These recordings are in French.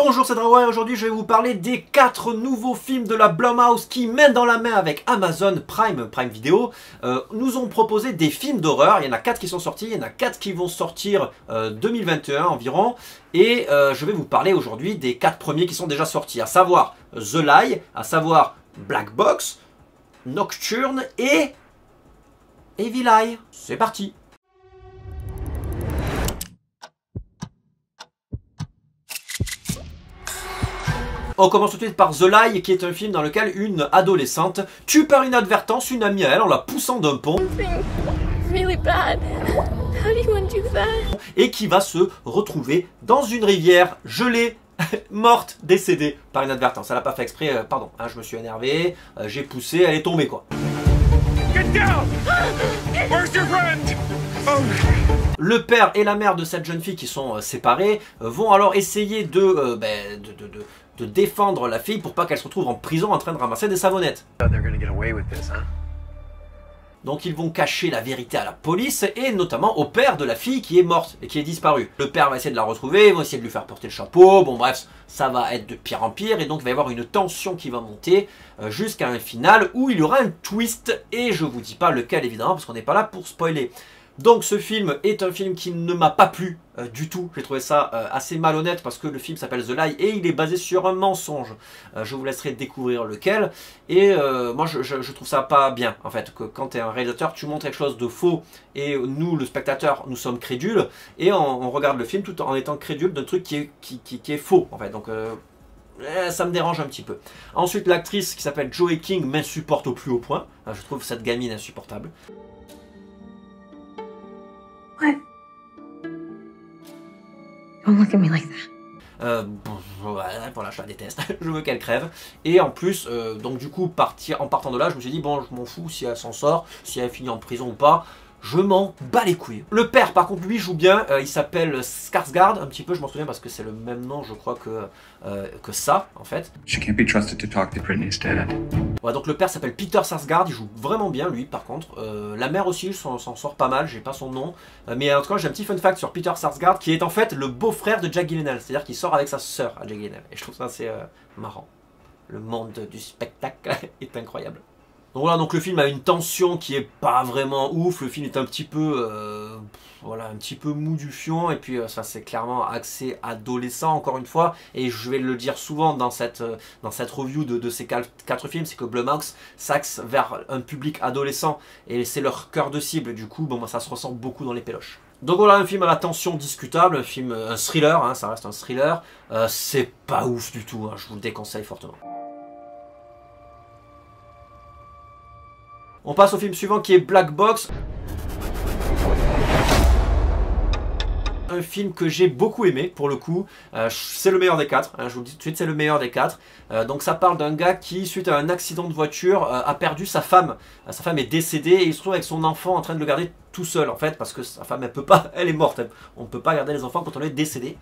Bonjour, c'est Drawa et aujourd'hui je vais vous parler des 4 nouveaux films de la Blumhouse qui, main dans la main avec Amazon Prime Video, nous ont proposé des films d'horreur. Il y en a 4 qui sont sortis, il y en a 4 qui vont sortir 2021 environ. Et je vais vous parler aujourd'hui des 4 premiers qui sont déjà sortis, à savoir The Lie, à savoir Black Box, Nocturne et Evil Eye. C'est parti! On commence tout de suite par The Lie, qui est un film dans lequel une adolescente tue par inadvertance une amie à elle en la poussant d'un pont. Really bad. How do you undo that? Et qui va se retrouver dans une rivière gelée, morte, décédée par inadvertance. Elle n'a pas fait exprès, pardon, hein, je me suis énervé, j'ai poussé, elle est tombée quoi. Get down! Where's your friend? Oh. Le père et la mère de cette jeune fille qui sont séparés vont alors essayer de défendre la fille pour pas qu'elle se retrouve en prison en train de ramasser des savonnettes. Donc ils vont cacher la vérité à la police et notamment au père de la fille qui est morte et qui est disparue. Le père va essayer de la retrouver, ils vont essayer de lui faire porter le chapeau, bon bref, ça va être de pire en pire et donc il va y avoir une tension qui va monter jusqu'à un final où il y aura un twist et je vous dis pas lequel évidemment parce qu'on n'est pas là pour spoiler. Donc ce film est un film qui ne m'a pas plu du tout, j'ai trouvé ça assez malhonnête parce que le film s'appelle The Lie et il est basé sur un mensonge. Je vous laisserai découvrir lequel et moi je trouve ça pas bien en fait, que quand tu es un réalisateur tu montres quelque chose de faux et nous le spectateur nous sommes crédules et on regarde le film tout en étant crédule d'un truc qui est faux en fait, donc ça me dérange un petit peu. Ensuite l'actrice qui s'appelle Joey King m'insupporte au plus haut point, je trouve cette gamine insupportable. What? Don't look at me like that. Voilà, je la déteste, je veux qu'elle crève. Et en plus, donc du coup, en partant de là, je me suis dit, bon, je m'en fous si elle s'en sort, si elle finit en prison ou pas. Je m'en bats les couilles. Le père, par contre, lui, joue bien. Il s'appelle Skarsgård, un petit peu, je m'en souviens parce que c'est le même nom, je crois, que ça, en fait. She can't be trusted to talk to Britney's dad. Ouais, donc le père s'appelle Peter Sarsgaard, il joue vraiment bien, lui, par contre. La mère aussi, s'en sort pas mal, j'ai pas son nom. Mais en tout cas, j'ai un petit fun fact sur Peter Sarsgaard, qui est en fait le beau-frère de Jake Gyllenhaal. C'est-à-dire qu'il sort avec sa sœur à Jake Gyllenhaal. Et je trouve ça assez marrant. Le monde du spectacle est incroyable. Donc voilà, donc le film a une tension qui est pas vraiment ouf, le film est un petit peu voilà, un petit peu mou du fion et puis ça c'est clairement axé adolescent encore une fois et je vais le dire souvent dans cette review de ces 4 films, c'est que Blumhouse s'axe vers un public adolescent et c'est leur cœur de cible, du coup bon, bah, ça se ressent beaucoup dans les péloches. Donc voilà, un film à la tension discutable, un thriller, hein, ça reste un thriller, c'est pas ouf du tout, hein, je vous le déconseille fortement. On passe au film suivant qui est Black Box. Un film que j'ai beaucoup aimé pour le coup, c'est le meilleur des 4, hein, je vous le dis tout de suite, c'est le meilleur des 4. Donc ça parle d'un gars qui, suite à un accident de voiture, a perdu sa femme. Sa femme est décédée et il se trouve avec son enfant en train de le garder tout seul en fait, parce que sa femme elle peut pas, elle est morte, on ne peut pas garder les enfants quand on est décédé.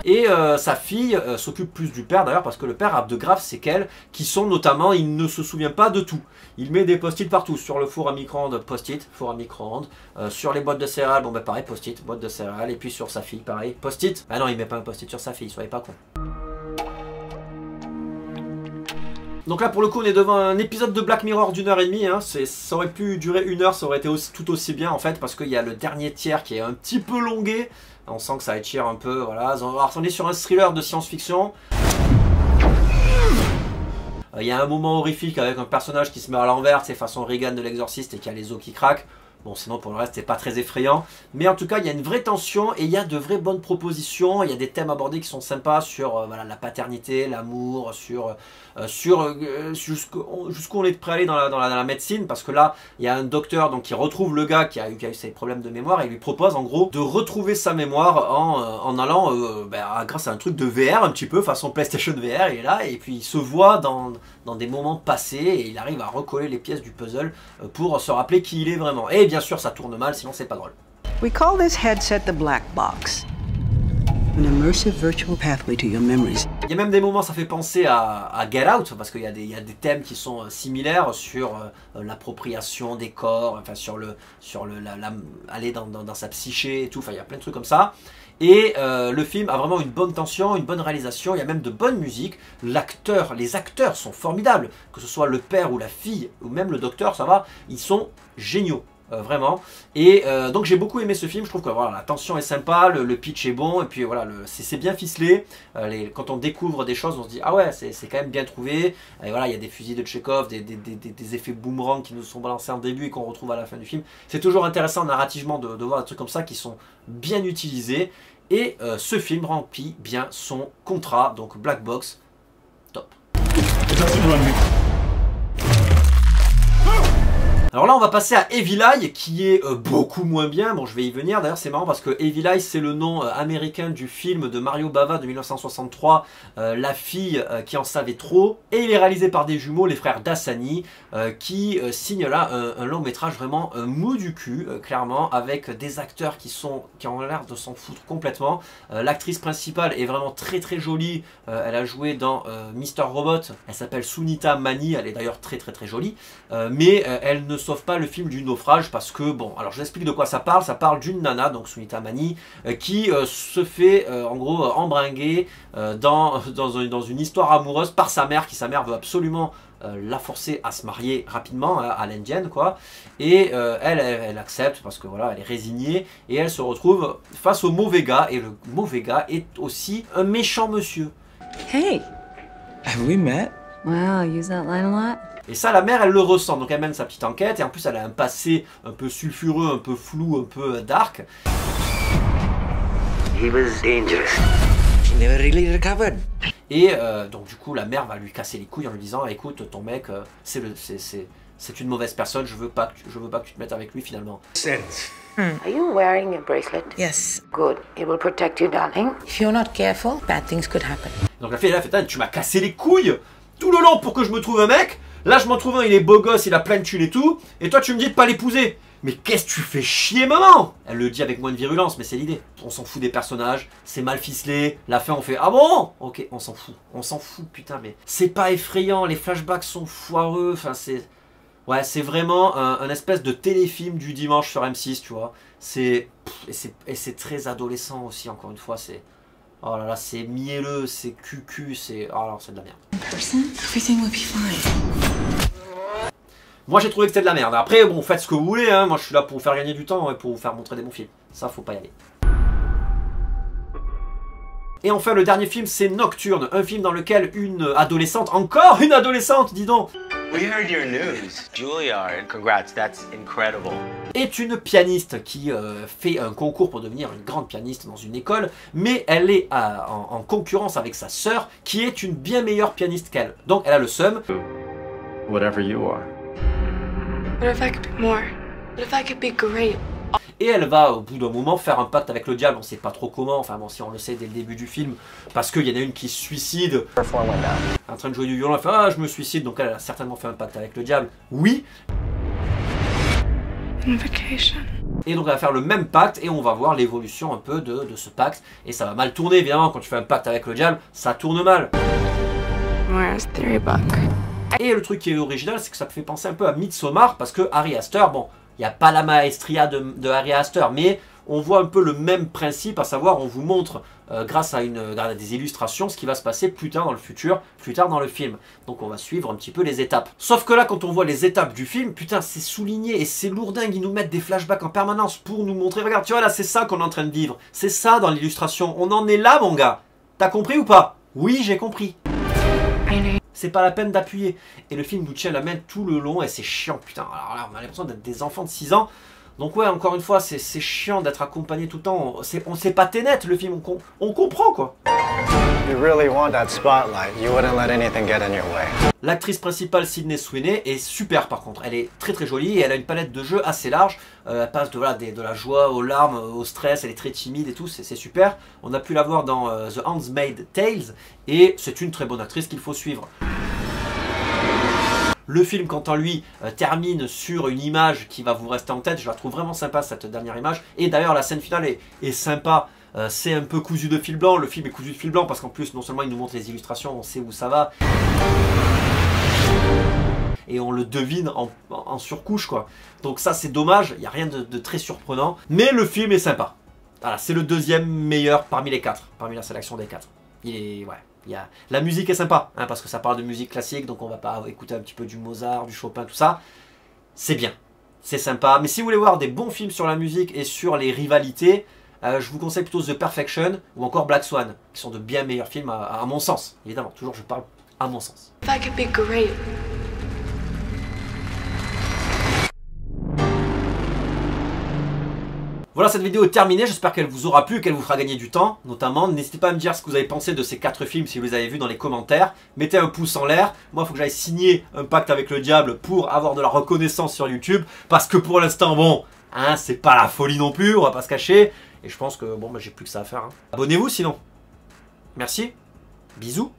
Et sa fille s'occupe plus du père d'ailleurs parce que le père a de graves séquelles qui sont notamment, il ne se souvient pas de tout. Il met des post-it partout, sur le four à micro-ondes, post-it, four à micro-ondes, sur les boîtes de céréales, bon bah pareil, post-it, boîte de céréales, et puis sur sa fille, pareil, post-it. Ah non, il met pas un post-it sur sa fille, soyez pas con. Donc là pour le coup on est devant un épisode de Black Mirror d'1h30, hein. Ça aurait pu durer 1 heure, ça aurait été tout aussi bien en fait, parce qu'il y a le dernier tiers qui est un petit peu longué, on sent que ça étire un peu, voilà. Alors on est sur un thriller de science-fiction. Il y a un moment horrifique avec un personnage qui se met à l'envers, c'est façon Reagan de l'exorciste et qui a les os qui craquent. Bon, sinon pour le reste c'est pas très effrayant, mais en tout cas il y a une vraie tension et il y a de vraies bonnes propositions, il y a des thèmes abordés qui sont sympas sur voilà, la paternité, l'amour, sur jusqu'où on est prêt à aller dans la médecine, parce que là il y a un docteur donc, qui retrouve le gars qui a eu ses problèmes de mémoire et il lui propose en gros de retrouver sa mémoire en allant grâce à un truc de VR un petit peu, façon PlayStation VR, il est là et puis il se voit dans des moments passés et il arrive à recoller les pièces du puzzle pour se rappeler qui il est vraiment. Et bien sûr ça tourne mal, sinon c'est pas drôle. We call this headset the Black Box. An immersive virtual pathway to your memories. Il y a même des moments, ça fait penser à Get Out, parce qu'il y a des thèmes qui sont similaires sur l'appropriation des corps, enfin sur aller dans sa psyché et tout, enfin il y a plein de trucs comme ça. Et le film a vraiment une bonne tension, une bonne réalisation, il y a même de bonnes musiques. Les acteurs sont formidables, que ce soit le père ou la fille, ou même le docteur, ça va, ils sont géniaux. Vraiment. Et donc j'ai beaucoup aimé ce film. Je trouve que voilà, la tension est sympa, le pitch est bon, et puis voilà, c'est bien ficelé. Quand on découvre des choses, on se dit ah ouais, c'est quand même bien trouvé. Et voilà, il y a des fusils de Tchekhov, des effets boomerang qui nous sont balancés en début et qu'on retrouve à la fin du film. C'est toujours intéressant narrativement de voir des trucs comme ça qui sont bien utilisés. Et ce film remplit bien son contrat. Donc Black Box, top. Alors là on va passer à Evil Eye qui est beaucoup moins bien, bon je vais y venir, d'ailleurs c'est marrant parce que Evil Eye c'est le nom américain du film de Mario Bava de 1963, La fille qui en savait trop, et il est réalisé par des jumeaux, les frères Dassani, qui signent là un long métrage vraiment mou du cul, clairement, avec des acteurs qui ont l'air de s'en foutre complètement. L'actrice principale est vraiment très très jolie, elle a joué dans Mr. Robot, elle s'appelle Sunita Mani, elle est d'ailleurs très très très jolie, mais elle ne sauve pas le film du naufrage parce que, bon, alors je vous explique de quoi ça parle d'une nana, donc Sunita Mani, qui se fait en gros embringuer dans une histoire amoureuse par sa mère, sa mère veut absolument la forcer à se marier rapidement à l'indienne, quoi, et elle accepte parce que voilà, elle est résignée, et elle se retrouve face au mauvais gars, et le mauvais gars est aussi un méchant monsieur. Hey, have we met? Wow, use that line a lot. Et ça, la mère, elle le ressent, donc elle mène sa petite enquête, et en plus elle a un passé un peu sulfureux, un peu flou, un peu dark. He was dangerous. He never really recovered. Et donc du coup, la mère va lui casser les couilles en lui disant, écoute, ton mec, c'est une mauvaise personne, je veux pas que tu te mettes avec lui finalement. Sense. Are you wearing a bracelet? Yes. Good. It will protect you, darling. If you're not careful, bad things could happen. Donc la fille, elle a fait, tu m'as cassé les couilles tout le long pour que je me trouve un mec. Là, je m'en trouve un, il est beau gosse, il a plein de thunes et tout. Et toi, tu me dis de pas l'épouser. Mais qu'est-ce que tu fais chier, maman? Elle le dit avec moins de virulence, mais c'est l'idée. On s'en fout des personnages, c'est mal ficelé. La fin, on fait ah bon? Ok, on s'en fout. On s'en fout, putain, mais c'est pas effrayant. Les flashbacks sont foireux. Enfin, c'est. Ouais, c'est vraiment un espèce de téléfilm du dimanche sur M6, tu vois. Et c'est très adolescent aussi, encore une fois. C'est. Oh là là, c'est mielleux, c'est cucu, c'est. Oh là, c'est de la merde. Everything will be fine. Moi j'ai trouvé que c'était de la merde. Après, bon, faites ce que vous voulez, hein. Moi je suis là pour vous faire gagner du temps et pour vous faire montrer des bons films. Ça, faut pas y aller. Et enfin, le dernier film, c'est Nocturne, un film dans lequel une adolescente, encore une adolescente, dis donc, We heard your news. Juilliard, congrats, that's incredible. est une pianiste qui fait un concours pour devenir une grande pianiste dans une école, mais elle est en concurrence avec sa sœur, qui est une bien meilleure pianiste qu'elle. Donc elle a le seum. Whatever you are. What if I could be more? What if I could be great? Et elle va au bout d'un moment faire un pacte avec le diable, on sait pas trop comment, enfin bon si on le sait dès le début du film, parce qu'il y en a une qui se suicide, en train de jouer du violon, elle fait ah je me suicide, donc elle a certainement fait un pacte avec le diable, oui. Invocation. Et donc elle va faire le même pacte et on va voir l'évolution un peu de ce pacte, et ça va mal tourner évidemment, quand tu fais un pacte avec le diable, ça tourne mal. Where's Theory Buck? Et le truc qui est original, c'est que ça me fait penser un peu à Midsommar, parce que Ari Aster, bon, il n'y a pas la maestria de Ari Aster, mais on voit un peu le même principe, à savoir on vous montre grâce à des illustrations ce qui va se passer plus tard dans le futur, plus tard dans le film. Donc on va suivre un petit peu les étapes. Sauf que là quand on voit les étapes du film, putain c'est souligné et c'est lourdingue, ils nous mettent des flashbacks en permanence pour nous montrer, regarde tu vois là c'est ça qu'on est en train de vivre, c'est ça dans l'illustration, on en est là mon gars. T'as compris ou pas? Oui j'ai compris. C'est pas la peine d'appuyer. Et le film nous tient la main tout le long et c'est chiant, putain. Alors là, on a l'impression d'être des enfants de 6 ans. Donc ouais, encore une fois, c'est chiant d'être accompagné tout le temps. On sait pas net le film, on comprend quoi. You really want that spotlight. You wouldn't let anything get in your way. L'actrice principale, Sydney Sweeney, est super par contre. Elle est très très jolie et elle a une palette de jeux assez large. Elle passe de la joie aux larmes, au stress, elle est très timide et tout, c'est super. On a pu la voir dans The Handmaid's Tale et c'est une très bonne actrice qu'il faut suivre. Le film, quant à lui, termine sur une image qui va vous rester en tête. Je la trouve vraiment sympa, cette dernière image. Et d'ailleurs, la scène finale est sympa. C'est un peu cousu de fil blanc. Le film est cousu de fil blanc parce qu'en plus, non seulement il nous montre les illustrations, on sait où ça va. Et on le devine en surcouche, quoi. Donc ça, c'est dommage. Il n'y a rien de très surprenant. Mais le film est sympa. Voilà, c'est le deuxième meilleur parmi les 4, parmi la sélection des 4. Il est, ouais, la musique est sympa, hein, parce que ça parle de musique classique, donc on va pas écouter un petit peu du Mozart, du Chopin, tout ça. C'est bien, c'est sympa. Mais si vous voulez voir des bons films sur la musique et sur les rivalités, je vous conseille plutôt The Perfection ou encore Black Swan, qui sont de bien meilleurs films à mon sens. Évidemment, toujours je parle à mon sens. That could be great. Voilà, cette vidéo est terminée, j'espère qu'elle vous aura plu, qu'elle vous fera gagner du temps, notamment. N'hésitez pas à me dire ce que vous avez pensé de ces 4 films si vous les avez vus dans les commentaires. Mettez un pouce en l'air. Moi, il faut que j'aille signer un pacte avec le diable pour avoir de la reconnaissance sur YouTube. Parce que pour l'instant, bon, hein, c'est pas la folie non plus, on va pas se cacher. Et je pense que, bon, bah, j'ai plus que ça à faire. Hein. Abonnez-vous sinon. Merci, bisous.